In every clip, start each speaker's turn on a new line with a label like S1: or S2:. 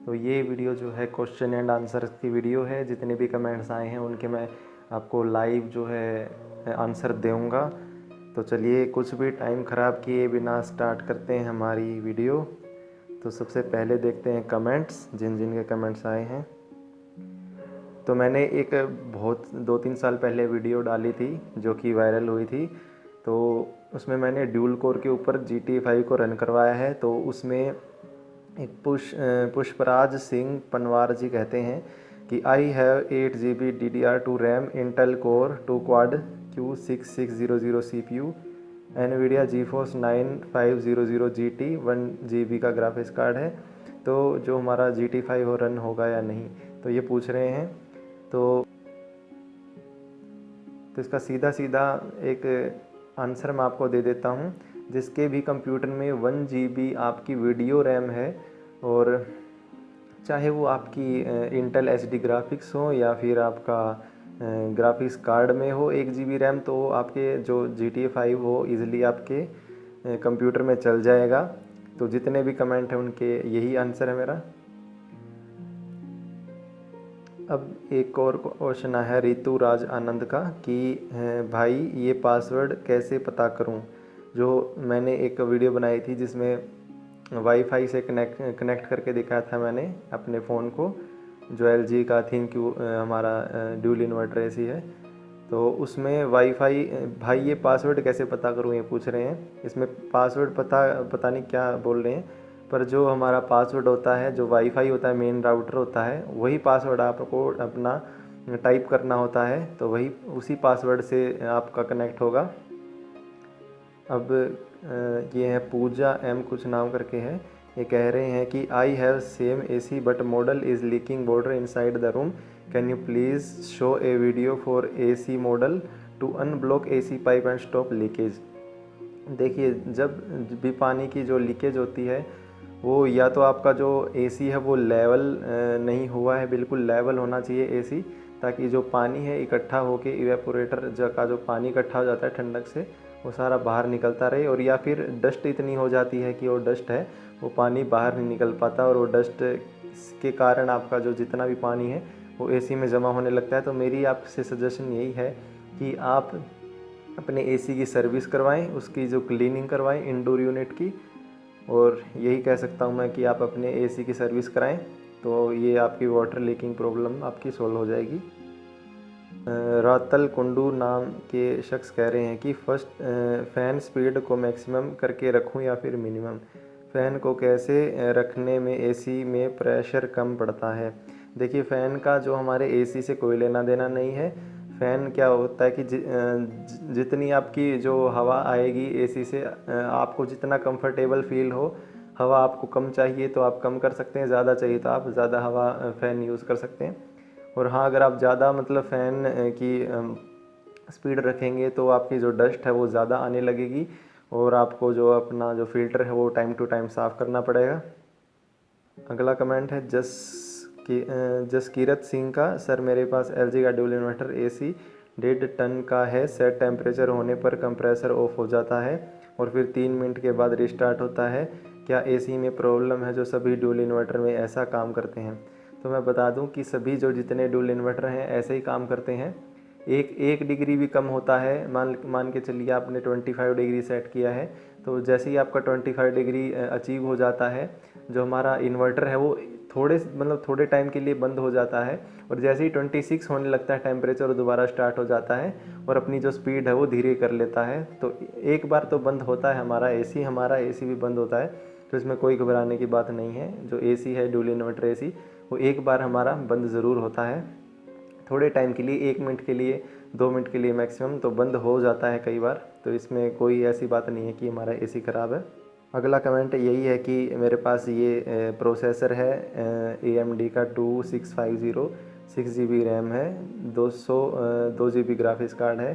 S1: तो ये वीडियो जो है क्वेश्चन एंड आंसर की वीडियो है। जितने भी कमेंट्स आए हैं उनके मैं आपको लाइव जो है आंसर दूँगा। तो चलिए कुछ भी टाइम ख़राब किए बिना स्टार्ट करते हैं हमारी वीडियो। तो सबसे पहले देखते हैं कमेंट्स, जिन जिन के कमेंट्स आए हैं। तो मैंने एक बहुत 2-3 साल पहले वीडियो डाली थी जो कि वायरल हुई थी। तो उसमें मैंने ड्यूल कोर के ऊपर GTA 5 को रन करवाया है। तो उसमें एक पुष्पराज सिंह पनवार जी कहते हैं कि I have 8 GB DDR2 RAM, Intel core 2 quad Q6600 CPU, NVIDIA GeForce 9500 GT, 1 GB का ग्राफिक्स कार्ड है। तो जो हमारा GTA 5 हो रन होगा या नहीं, तो ये पूछ रहे हैं। तो इसका सीधा सीधा एक आंसर मैं आपको दे देता हूँ। जिसके भी कंप्यूटर में 1 GB आपकी वीडियो रैम है, और चाहे वो आपकी इंटेल HD ग्राफिक्स हो या फिर आपका ग्राफिक्स कार्ड में हो 1 GB रैम, तो आपके जो GTA 5 हो ईज़िली आपके कंप्यूटर में चल जाएगा। तो जितने भी कमेंट हैं उनके यही आंसर है मेरा। अब एक और क्वेश्चन है रितु राज आनंद का कि भाई ये पासवर्ड कैसे पता करूं। जो मैंने एक वीडियो बनाई थी जिसमें वाईफाई से कनेक्ट करके दिखाया था मैंने अपने फ़ोन को, जो LG का थिंक हमारा ड्यूल इन्वर्टर ऐसी है। तो उसमें वाईफाई, भाई ये पासवर्ड कैसे पता करूं ये पूछ रहे हैं। इसमें पासवर्ड पता नहीं क्या बोल रहे हैं, पर जो हमारा पासवर्ड होता है, जो वाईफाई होता है, मेन राउटर होता है, वही पासवर्ड आपको अपना टाइप करना होता है। तो वही उसी पासवर्ड से आपका कनेक्ट होगा। अब ये है पूजा M कुछ नाम करके है। ये कह रहे हैं कि I have same AC but model is leaking water inside the room, can you please show a video for AC model to unblock AC pipe and stop leakage. देखिए, जब भी पानी की जो लीकेज होती है, वो या तो आपका जो AC है वो लेवल नहीं हुआ है, बिल्कुल लेवल होना चाहिए AC, ताकि जो पानी है इकट्ठा होके इवेपोरेटर का जो पानी इकट्ठा हो जाता है ठंडक से, वो सारा बाहर निकलता रहे। और या फिर डस्ट इतनी हो जाती है कि वो डस्ट है वो पानी बाहर नहीं निकल पाता, और वो डस्ट के कारण आपका जो जितना भी पानी है वो AC में जमा होने लगता है। तो मेरी आपसे सजेशन यही है कि आप अपने AC की सर्विस करवाएं, उसकी जो क्लीनिंग करवाएं इंडोर यूनिट की। और यही कह सकता हूं मैं कि आप अपने AC की सर्विस कराएं, तो ये आपकी वाटर लीकिंग प्रॉब्लम आपकी सॉल्व हो जाएगी। रातल कुंडू नाम के शख्स कह रहे हैं कि फर्स्ट फ़ैन स्पीड को मैक्सिमम करके रखूं या फिर मिनिमम। फ़ैन को कैसे रखने में AC में प्रेशर कम पड़ता है। देखिए, फ़ैन का जो हमारे AC से कोई लेना देना नहीं है। फ़ैन क्या होता है कि जितनी आपकी जो हवा आएगी AC से, आपको जितना कंफर्टेबल फील हो, हवा आपको कम चाहिए तो आप कम कर सकते हैं, ज़्यादा चाहिए तो आप ज़्यादा हवा फ़ैन यूज़ कर सकते हैं। और हाँ, अगर आप ज़्यादा मतलब फ़ैन की स्पीड रखेंगे तो आपकी जो डस्ट है वो ज़्यादा आने लगेगी, और आपको जो अपना जो फ़िल्टर है वो टाइम टू टाइम साफ़ करना पड़ेगा। अगला कमेंट है जसकीरत सिंह का। सर मेरे पास LG का ड्यूल इन्वर्टर AC 1.5 टन का है। सेट टेम्परेचर होने पर कंप्रेसर ऑफ हो जाता है और फिर 3 मिनट के बाद रिस्टार्ट होता है। क्या AC में प्रॉब्लम है जो सभी ड्यूल इन्वर्टर में ऐसा काम करते हैं? तो मैं बता दूं कि सभी जो जितने ड्यूल इन्वर्टर हैं ऐसे ही काम करते हैं। एक डिग्री भी कम होता है, मान के चलिए आपने 25 डिग्री सेट किया है, तो जैसे ही आपका 25 डिग्री अचीव हो जाता है, जो हमारा इन्वर्टर है वो थोड़े टाइम के लिए बंद हो जाता है, और जैसे ही 26 होने लगता है टेम्परेचर, वो दोबारा स्टार्ट हो जाता है और अपनी जो स्पीड है वो धीरे कर लेता है। तो एक बार तो बंद होता है हमारा AC भी बंद होता है। तो इसमें कोई घबराने की बात नहीं है। जो AC है ड्यूल इन्वर्टर AC, वो एक बार हमारा बंद ज़रूर होता है, थोड़े टाइम के लिए, 1 मिनट के लिए, 2 मिनट के लिए मैक्सिमम, तो बंद हो जाता है कई बार। तो इसमें कोई ऐसी बात नहीं है कि हमारा AC ख़राब है। अगला कमेंट यही है कि मेरे पास ये प्रोसेसर है AMD का 2650, 6 GB रैम है, 2 GB ग्राफिक्स कार्ड है।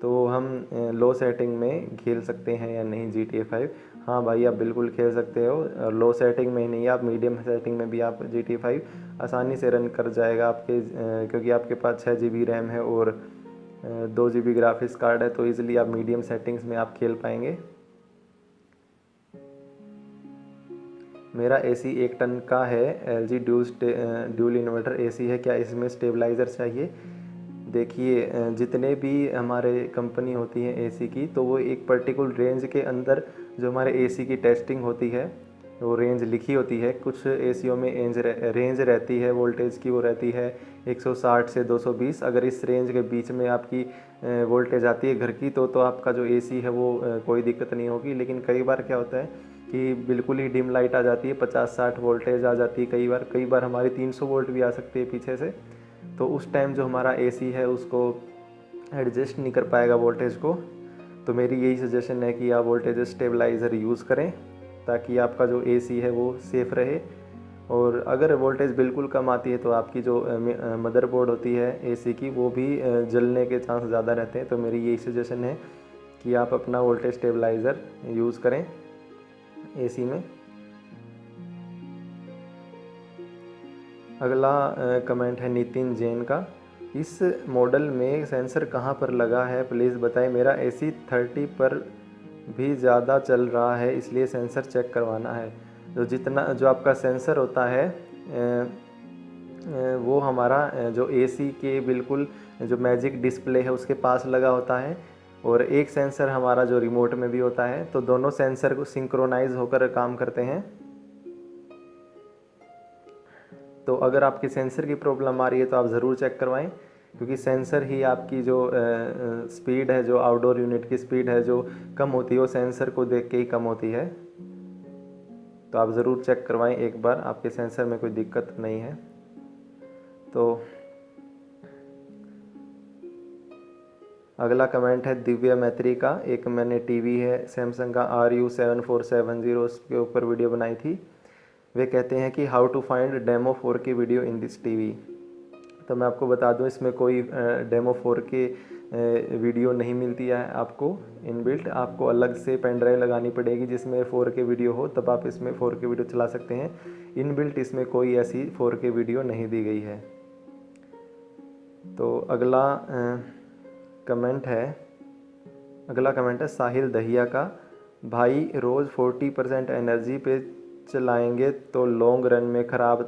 S1: तो हम लो सेटिंग में खेल सकते हैं या नहीं GTA 5? हाँ भाई, आप बिल्कुल खेल सकते हो। और लो सेटिंग में ही नहीं, आप मीडियम सेटिंग में भी आप GTA 5 आसानी से रन कर जाएगा आपके, क्योंकि आपके पास 6 GB रैम है और 2 GB ग्राफिक्स कार्ड है, तो ईज़िली आप मीडियम सेटिंग्स में आप खेल पाएंगे। मेरा एसी 1 टन का है, एलजी ड्यूल इन्वर्टर एसी है, क्या इसमें स्टेबलाइज़र चाहिए? देखिए, जितने भी हमारे कंपनी होती है एसी की, तो वो एक पर्टिकुलर रेंज के अंदर जो हमारे एसी की टेस्टिंग होती है वो रेंज लिखी होती है। कुछ एसीओ में रेंज रहती है वोल्टेज की, वो रहती है 160 से 220। अगर इस रेंज के बीच में आपकी वोल्टेज आती है घर की, तो आपका जो एसी है वो कोई दिक्कत नहीं होगी। लेकिन कई बार क्या होता है कि बिल्कुल ही डिम लाइट आ जाती है, 50-60 वोल्टेज आ जाती है, कई बार हमारी 300 वोल्ट भी आ सकती है पीछे से। तो उस टाइम जो हमारा एसी है उसको एडजस्ट नहीं कर पाएगा वोल्टेज को। तो मेरी यही सजेशन है कि आप वोल्टेज स्टेबलाइज़र यूज़ करें ताकि आपका जो एसी है वो सेफ़ रहे। और अगर वोल्टेज बिल्कुल कम आती है तो आपकी जो मदरबोर्ड होती है एसी की, वो भी जलने के चांस ज़्यादा रहते हैं। तो मेरी यही सजेशन है कि आप अपना वोल्टेज स्टेबलाइज़र यूज़ करें एसी में। अगला कमेंट है नितिन जैन का, इस मॉडल में सेंसर कहाँ पर लगा है प्लीज़ बताएं। मेरा एसी 30 पर भी ज़्यादा चल रहा है, इसलिए सेंसर चेक करवाना है। जो आपका सेंसर होता है वो हमारा जो एसी के बिल्कुल जो मैजिक डिस्प्ले है उसके पास लगा होता है, और एक सेंसर हमारा जो रिमोट में भी होता है। तो दोनों सेंसर को सिंक्रोनाइज होकर काम करते हैं। तो अगर आपकी सेंसर की प्रॉब्लम आ रही है तो आप ज़रूर चेक करवाएं, क्योंकि सेंसर ही आपकी जो स्पीड है, जो आउटडोर यूनिट की स्पीड है जो कम होती है, वो सेंसर को देख के ही कम होती है। तो आप ज़रूर चेक करवाएं एक बार, आपके सेंसर में कोई दिक्कत नहीं है तो। अगला कमेंट है दिव्या मैत्री का, एक मैंने टीवी है सैमसंग का RU7470, उसके ऊपर वीडियो बनाई थी। वे कहते हैं कि how to find demo 4K video in this TV. तो मैं आपको बता दूं, इसमें कोई डेमो 4K वीडियो नहीं मिलती है आपको इनबिल्ट। आपको अलग से पेन ड्राइव लगानी पड़ेगी जिसमें 4K वीडियो हो, तब आप इसमें 4K वीडियो चला सकते हैं। इनबिल्ट इसमें कोई ऐसी 4K वीडियो नहीं दी गई है। तो अगला कमेंट है साहिल दहिया का, भाई रोज़ 40% एनर्जी पे चलाएंगे तो लॉन्ग रन में ख़राब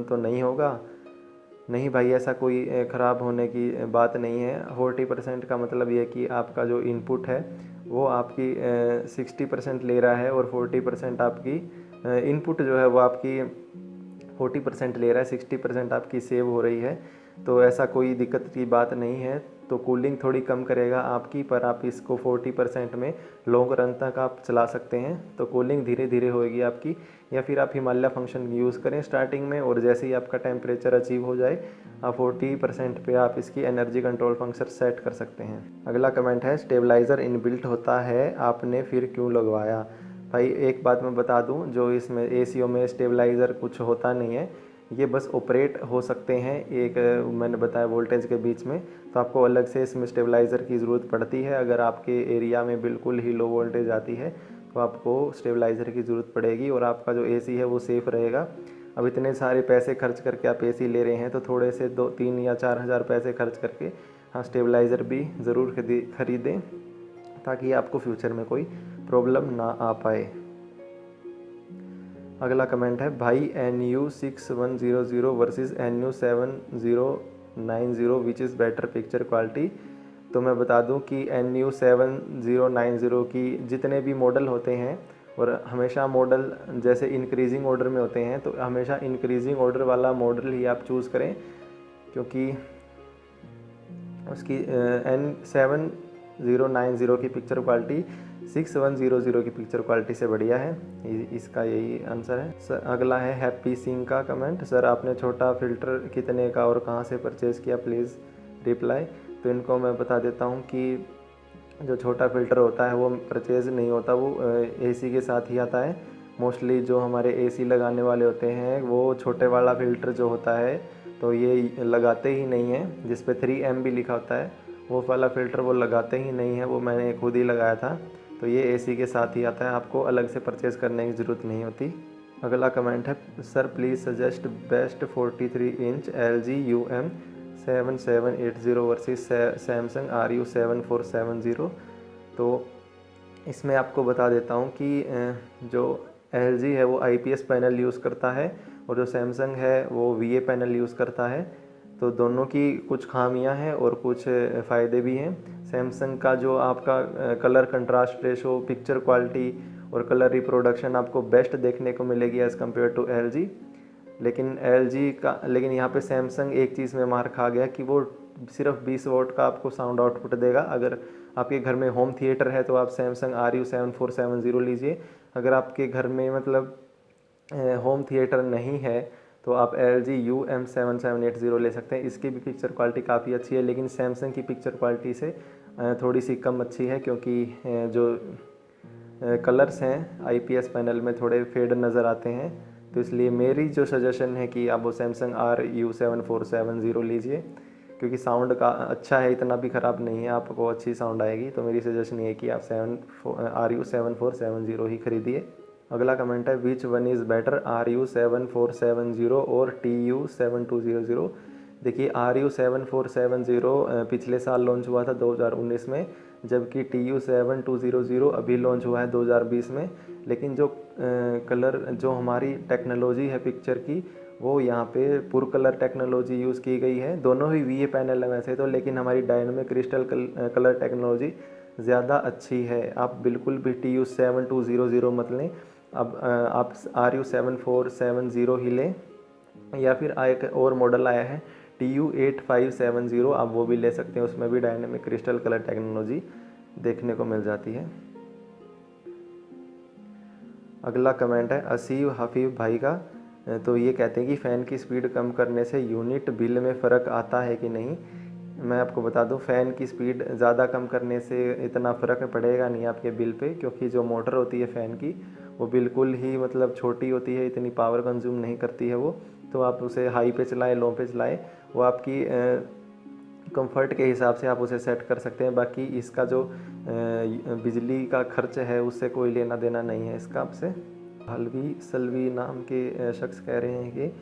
S1: तो नहीं होगा? नहीं भाई, ऐसा कोई ख़राब होने की बात नहीं है। 40% का मतलब ये कि आपका जो इनपुट है वो आपकी 60% ले रहा है, और 40% आपकी इनपुट जो है वो आपकी 40% ले रहा है, 60% आपकी सेव हो रही है। तो ऐसा कोई दिक्कत की बात नहीं है। तो कूलिंग थोड़ी कम करेगा आपकी, पर आप इसको 40% में लॉन्ग रन तक आप चला सकते हैं। तो कूलिंग धीरे धीरे होएगी आपकी। या फिर आप हिमालय फंक्शन यूज़ करें स्टार्टिंग में, और जैसे ही आपका टेम्परेचर अचीव हो जाए आप 40% पे आप इसकी एनर्जी कंट्रोल फंक्शन सेट कर सकते हैं। अगला कमेंट है स्टेबलाइज़र इनबिल्ट होता है, आपने फिर क्यों लगवाया? भाई एक बात मैं बता दूं, जो इसमें एसीओ में स्टेबलाइज़र कुछ होता नहीं है, ये बस ऑपरेट हो सकते हैं एक मैंने बताया वोल्टेज के बीच में। तो आपको अलग से इसमें स्टेबलाइज़र की ज़रूरत पड़ती है। अगर आपके एरिया में बिल्कुल ही लो वोल्टेज आती है तो आपको स्टेबलाइज़र की ज़रूरत पड़ेगी, और आपका जो एसी है वो सेफ़ रहेगा। अब इतने सारे पैसे खर्च करके आप एसी ले रहे हैं, तो थोड़े से 2-3 या 4 हज़ार पैसे खर्च करके हाँ स्टेबलाइज़र भी ज़रूर खरीदें, ताकि आपको फ्यूचर में कोई प्रॉब्लम ना आ पाए। अगला कमेंट है भाई NU6100 versus NU7090 which is better picture quality. तो मैं बता दूं कि NU7090 की जितने भी मॉडल होते हैं, और हमेशा मॉडल जैसे इंक्रीजिंग ऑर्डर में होते हैं, तो हमेशा इंक्रीजिंग ऑर्डर वाला मॉडल ही आप चूज़ करें, क्योंकि उसकी N7090 की पिक्चर क्वालिटी 6100 की पिक्चर क्वालिटी से बढ़िया है। इसका यही आंसर है। सर अगला है हैप्पी सिंह का कमेंट, सर आपने छोटा फ़िल्टर कितने का और कहाँ से परचेज़ किया प्लीज़ रिप्लाई। तो इनको मैं बता देता हूँ कि जो छोटा फ़िल्टर होता है वो परचेज़ नहीं होता, वो एसी के साथ ही आता है। मोस्टली जो हमारे एसी लगाने वाले होते हैं वो छोटे वाला फ़िल्टर जो होता है तो ये लगाते ही नहीं है, जिस पे 3M भी लिखा होता है, वो वाला फ़िल्टर वो लगाते ही नहीं है। वो मैंने खुद ही लगाया था। तो ये एसी के साथ ही आता है, आपको अलग से परचेज़ करने की ज़रूरत नहीं होती। अगला कमेंट है sir please suggest best 43 inch LG UM7780 versus Samsung RU7470। तो इसमें आपको बता देता हूँ कि जो LG है वो IPS पैनल यूज़ करता है और जो सैमसंग है वो VA पैनल यूज़ करता है। तो दोनों की कुछ खामियां हैं और कुछ फ़ायदे भी हैं। सैमसंग का जो आपका colour contrast ratio, picture quality और कलर रिप्रोडक्शन आपको बेस्ट देखने को मिलेगी एज़ कम्पेयर टू LG। लेकिन यहाँ पे सैमसंग एक चीज़ में मार खा गया कि वो सिर्फ 20 वॉट का आपको साउंड आउटपुट देगा। अगर आपके घर में होम थिएटर है तो आप सैमसंग RU7470 लीजिए। अगर आपके घर में मतलब होम थिएटर नहीं है तो आप LG UM7780 ले सकते हैं। इसकी भी पिक्चर क्वालिटी काफ़ी अच्छी है, लेकिन सैमसंग की पिक्चर क्वालिटी से थोड़ी सी कम अच्छी है, क्योंकि जो कलर्स हैं IPS पैनल में थोड़े फेड नज़र आते हैं। तो इसलिए मेरी जो सजेशन है कि आप वो सैमसंग RU7470 लीजिए, क्योंकि साउंड का अच्छा है, इतना भी ख़राब नहीं है, आपको अच्छी साउंड आएगी। तो मेरी सजेशन ये है कि आप RU7470 ही खरीदिए। अगला कमेंट है, which one is better, RU7470 और TU7200। देखिए RU7470 पिछले साल लॉन्च हुआ था 2019 में, जबकि TU7200 अभी लॉन्च हुआ है 2020 में। लेकिन जो हमारी टेक्नोलॉजी है पिक्चर की, वो यहाँ पे पुर कलर टेक्नोलॉजी यूज़ की गई है। दोनों ही VA पैनल है वैसे तो, लेकिन हमारी डायनामिक क्रिस्टल कलर टेक्नोलॉजी ज़्यादा अच्छी है। आप बिल्कुल भी TU7200 मत लें, अब आप RU7470 ही लें, या फिर एक और मॉडल आया है TU8570, आप वो भी ले सकते हैं। उसमें भी डायनामिक क्रिस्टल कलर टेक्नोलॉजी देखने को मिल जाती है। अगला कमेंट है असीब हफीब भाई का। तो ये कहते हैं कि फ़ैन की स्पीड कम करने से यूनिट बिल में फ़र्क आता है कि नहीं। मैं आपको बता दूं, फ़ैन की स्पीड ज़्यादा कम करने से इतना फ़र्क पड़ेगा नहीं आपके बिल पे, क्योंकि जो मोटर होती है फ़ैन की वो बिल्कुल ही मतलब छोटी होती है, इतनी पावर कंज्यूम नहीं करती है वो। तो आप उसे हाई पे चलाएं, लो पे चलाएं, वो आपकी कंफर्ट के हिसाब से आप उसे सेट कर सकते हैं। बाकी इसका जो बिजली का खर्च है उससे कोई लेना देना नहीं है इसका आपसे। हलवी सलवी नाम के शख्स कह रहे हैं कि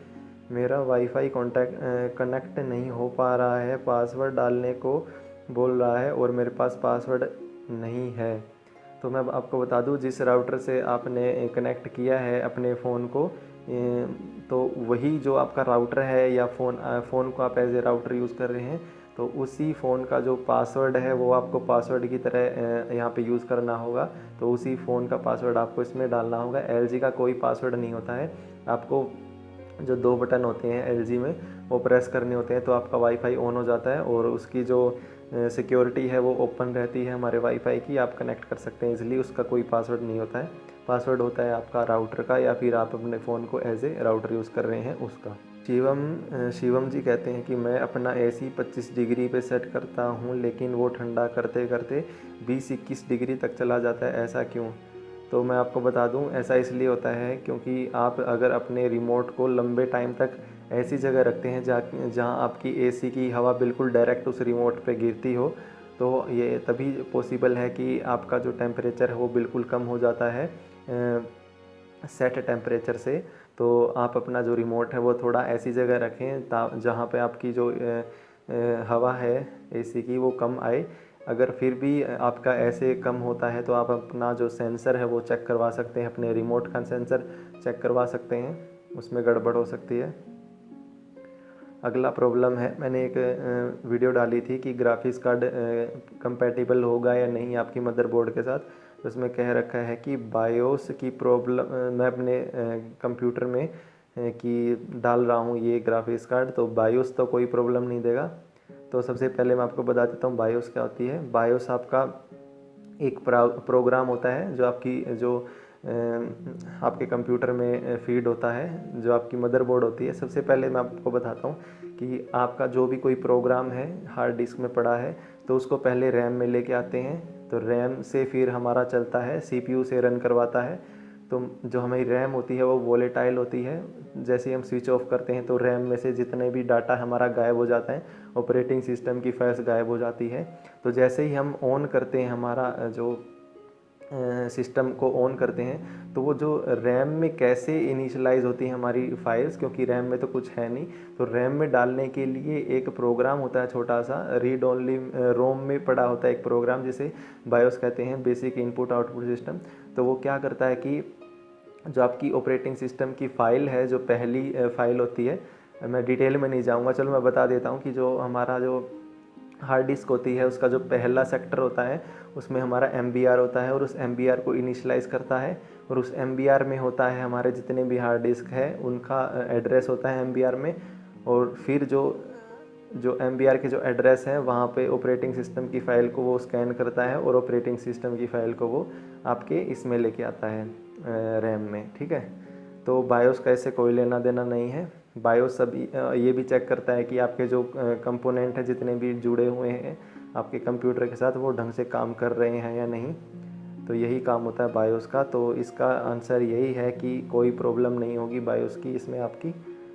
S1: मेरा वाईफाई कनेक्ट नहीं हो पा रहा है, पासवर्ड डालने को बोल रहा है और मेरे पास पासवर्ड नहीं है। तो मैं आपको बता दूं, जिस राउटर से आपने कनेक्ट किया है अपने फ़ोन को, तो वही जो आपका राउटर है या फ़ोन को आप एज ए राउटर यूज़ कर रहे हैं, तो उसी फ़ोन का जो पासवर्ड है वो आपको पासवर्ड की तरह यहाँ पे यूज़ करना होगा। तो उसी फ़ोन का पासवर्ड आपको इसमें डालना होगा। LG का कोई पासवर्ड नहीं होता है। आपको जो 2 बटन होते हैं LG में वो प्रेस करने होते हैं, तो आपका वाईफाई ऑन हो जाता है और उसकी जो सिक्योरिटी है वो ओपन रहती है हमारे वाईफाई की, आप कनेक्ट कर सकते हैं इजीली। उसका कोई पासवर्ड नहीं होता है। पासवर्ड होता है आपका राउटर का, या फिर आप अपने फ़ोन को एज ए राउटर यूज़ कर रहे हैं उसका। शिवम जी कहते हैं कि मैं अपना AC 25 डिग्री पे सेट करता हूँ, लेकिन वो ठंडा करते करते 20-21 डिग्री तक चला जाता है, ऐसा क्यों? तो मैं आपको बता दूं, ऐसा इसलिए होता है क्योंकि आप अगर अपने रिमोट को लंबे टाइम तक ऐसी जगह रखते हैं जहां आपकी AC की हवा बिल्कुल डायरेक्ट उस रिमोट पे गिरती हो, तो ये तभी पॉसिबल है कि आपका जो टेम्परेचर है वो बिल्कुल कम हो जाता है सेट टेम्परेचर से। तो आप अपना जो रिमोट है वो थोड़ा ऐसी जगह रखें जहाँ पे आपकी जो हवा है AC की वो कम आए। अगर फिर भी आपका ऐसे कम होता है तो आप अपना जो सेंसर है वो चेक करवा सकते हैं, अपने रिमोट का सेंसर चेक करवा सकते हैं, उसमें गड़बड़ हो सकती है। अगला प्रॉब्लम है, मैंने एक वीडियो डाली थी कि ग्राफिक्स कार्ड कंपैटिबल होगा या नहीं आपकी मदरबोर्ड के साथ। तो उसमें कह रखा है कि बायोस की प्रॉब्लम, मैं अपने कंप्यूटर में कि डाल रहा हूँ ये ग्राफिक्स कार्ड, तो बायोस तो कोई प्रॉब्लम नहीं देगा। तो सबसे पहले मैं आपको बता देता हूँ बायोस क्या होती है। बायोस आपका एक प्रोग्राम होता है जो आपके कंप्यूटर में फीड होता है, जो आपकी मदरबोर्ड होती है। सबसे पहले मैं आपको बताता हूँ कि आपका जो भी कोई प्रोग्राम है हार्ड डिस्क में पड़ा है, तो उसको पहले रैम में लेके आते हैं। तो रैम से फिर हमारा चलता है, CPU से रन करवाता है। तो जो हमारी रैम होती है वो वोलेटाइल होती है। जैसे ही हम स्विच ऑफ करते हैं तो रैम में से जितने भी डाटा हमारा गायब हो जाता है, ऑपरेटिंग सिस्टम की फाइल्स गायब हो जाती है। तो जैसे ही हम ऑन करते हैं, हमारा जो सिस्टम को ऑन करते हैं, तो वो जो रैम में कैसे इनिशियलाइज होती है हमारी फाइल्स, क्योंकि रैम में तो कुछ है नहीं, तो रैम में डालने के लिए एक प्रोग्राम होता है छोटा सा, रीड ओनली रोम में पड़ा होता है एक प्रोग्राम जिसे बायोस कहते हैं, बेसिक इनपुट आउटपुट सिस्टम। तो वो क्या करता है कि जो आपकी ऑपरेटिंग सिस्टम की फ़ाइल है, जो पहली फ़ाइल होती है, मैं डिटेल में नहीं जाऊंगा, चलो मैं बता देता हूँ कि जो हमारा जो हार्ड डिस्क होती है उसका जो पहला सेक्टर होता है उसमें हमारा MBR होता है और उस MBR को इनिशलाइज करता है, और उस MBR में होता है हमारे जितने भी हार्ड डिस्क है उनका एड्रेस होता है MBR में। और फिर जो MBR के जो एड्रेस है वहाँ पे ऑपरेटिंग सिस्टम की फ़ाइल को वो स्कैन करता है और ऑपरेटिंग सिस्टम की फ़ाइल को वो आपके इसमें लेके आता है रैम में, ठीक है। तो बायोस का इससे कोई लेना देना नहीं है। बायोस सभी ये भी चेक करता है कि आपके जो कंपोनेंट हैं जितने भी जुड़े हुए हैं आपके कंप्यूटर के साथ वो ढंग से काम कर रहे हैं या नहीं। तो यही काम होता है बायोस का। तो इसका आंसर यही है कि कोई प्रॉब्लम नहीं होगी बायोस की इसमें आपकी।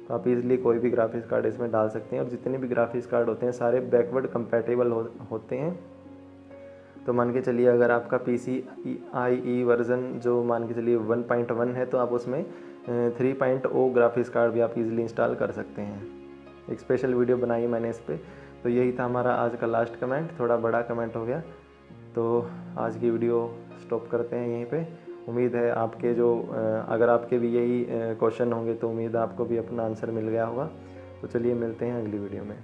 S1: तो आप इजीली कोई भी ग्राफिक्स कार्ड इसमें डाल सकते हैं, और जितने भी ग्राफिक्स कार्ड होते हैं सारे बैकवर्ड कंपैटिबल होते हैं। तो मान के चलिए अगर आपका PCIe वर्ज़न जो मान के चलिए 1.1 है तो आप उसमें 3.0 ग्राफिक्स कार्ड भी आप इजीली इंस्टॉल कर सकते हैं। एक स्पेशल वीडियो बनाई मैंने इस पर। तो यही था हमारा आज का लास्ट कमेंट, थोड़ा बड़ा कमेंट हो गया। तो आज की वीडियो स्टॉप करते हैं यहीं पे। उम्मीद है आपके जो अगर आपके भी यही क्वेश्चन होंगे तो उम्मीद है आपको भी अपना आंसर मिल गया होगा। तो चलिए मिलते हैं अगली वीडियो में।